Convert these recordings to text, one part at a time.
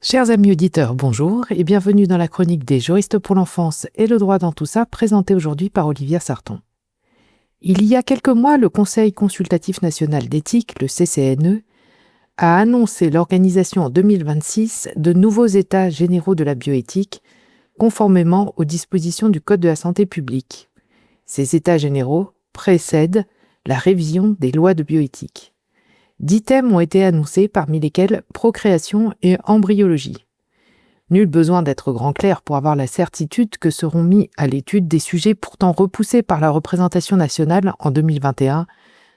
Chers amis auditeurs, bonjour et bienvenue dans la chronique des juristes pour l'enfance et le droit dans tout ça, présentée aujourd'hui par Olivia Sarton. Il y a quelques mois, le Conseil consultatif national d'éthique, le CCNE, a annoncé l'organisation en 2026 de nouveaux états généraux de la bioéthique, conformément aux dispositions du Code de la santé publique. Ces états généraux précèdent la révision des lois de bioéthique. 10 thèmes ont été annoncés, parmi lesquels procréation et embryologie. Nul besoin d'être grand clerc pour avoir la certitude que seront mis à l'étude des sujets pourtant repoussés par la représentation nationale en 2021,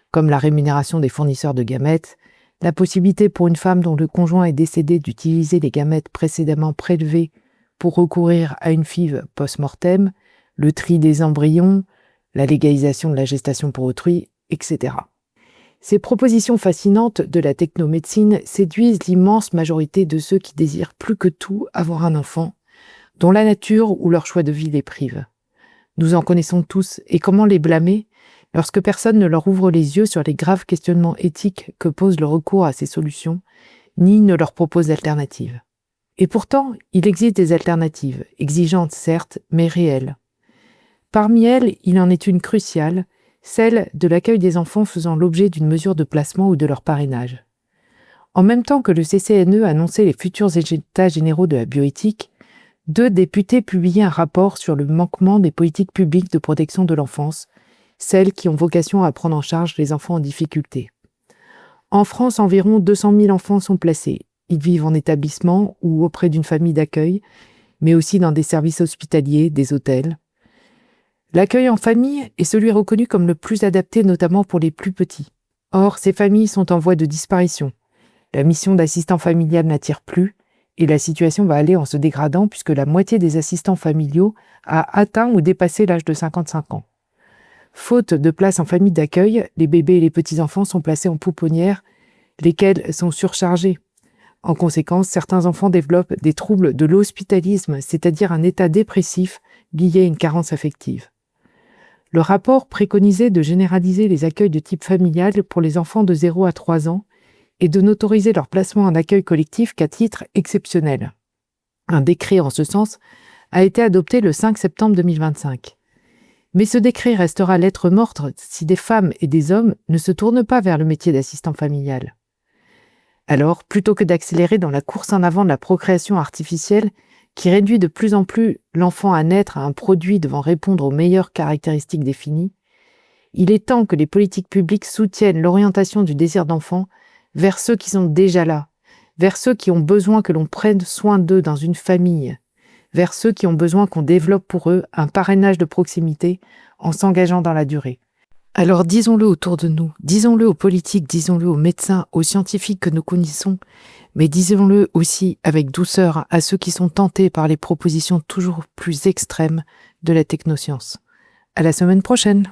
comme la rémunération des fournisseurs de gamètes, la possibilité pour une femme dont le conjoint est décédé d'utiliser les gamètes précédemment prélevés pour recourir à une FIV post-mortem, le tri des embryons, la légalisation de la gestation pour autrui, etc. Ces propositions fascinantes de la technomédecine séduisent l'immense majorité de ceux qui désirent plus que tout avoir un enfant, dont la nature ou leur choix de vie les prive. Nous en connaissons tous, et comment les blâmer lorsque personne ne leur ouvre les yeux sur les graves questionnements éthiques que pose le recours à ces solutions, ni ne leur propose d'alternatives. Et pourtant, il existe des alternatives, exigeantes certes, mais réelles. Parmi elles, il en est une cruciale, celle de l'accueil des enfants faisant l'objet d'une mesure de placement ou de leur parrainage. En même temps que le CCNE annonçait les futurs états généraux de la bioéthique, 2 députés publiaient un rapport sur le manquement des politiques publiques de protection de l'enfance, celles qui ont vocation à prendre en charge les enfants en difficulté. En France, environ 200 000 enfants sont placés. Ils vivent en établissement ou auprès d'une famille d'accueil, mais aussi dans des services hospitaliers, des hôtels. L'accueil en famille est celui reconnu comme le plus adapté, notamment pour les plus petits. Or, ces familles sont en voie de disparition. La mission d'assistant familial n'attire plus, et la situation va aller en se dégradant puisque la moitié des assistants familiaux a atteint ou dépassé l'âge de 55 ans. Faute de place en famille d'accueil, les bébés et les petits-enfants sont placés en pouponnières, lesquelles sont surchargées. En conséquence, certains enfants développent des troubles de l'hospitalisme, c'est-à-dire un état dépressif lié à une carence affective. Le rapport préconisait de généraliser les accueils de type familial pour les enfants de 0 à 3 ans et de n'autoriser leur placement en accueil collectif qu'à titre exceptionnel. Un décret en ce sens a été adopté le 5 septembre 2025. Mais ce décret restera lettre morte si des femmes et des hommes ne se tournent pas vers le métier d'assistant familial. Alors, plutôt que d'accélérer dans la course en avant de la procréation artificielle, qui réduit de plus en plus l'enfant à naître à un produit devant répondre aux meilleures caractéristiques définies, il est temps que les politiques publiques soutiennent l'orientation du désir d'enfant vers ceux qui sont déjà là, vers ceux qui ont besoin que l'on prenne soin d'eux dans une famille, vers ceux qui ont besoin qu'on développe pour eux un parrainage de proximité en s'engageant dans la durée. Alors disons-le autour de nous, disons-le aux politiques, disons-le aux médecins, aux scientifiques que nous connaissons, mais disons-le aussi avec douceur à ceux qui sont tentés par les propositions toujours plus extrêmes de la technoscience. À la semaine prochaine!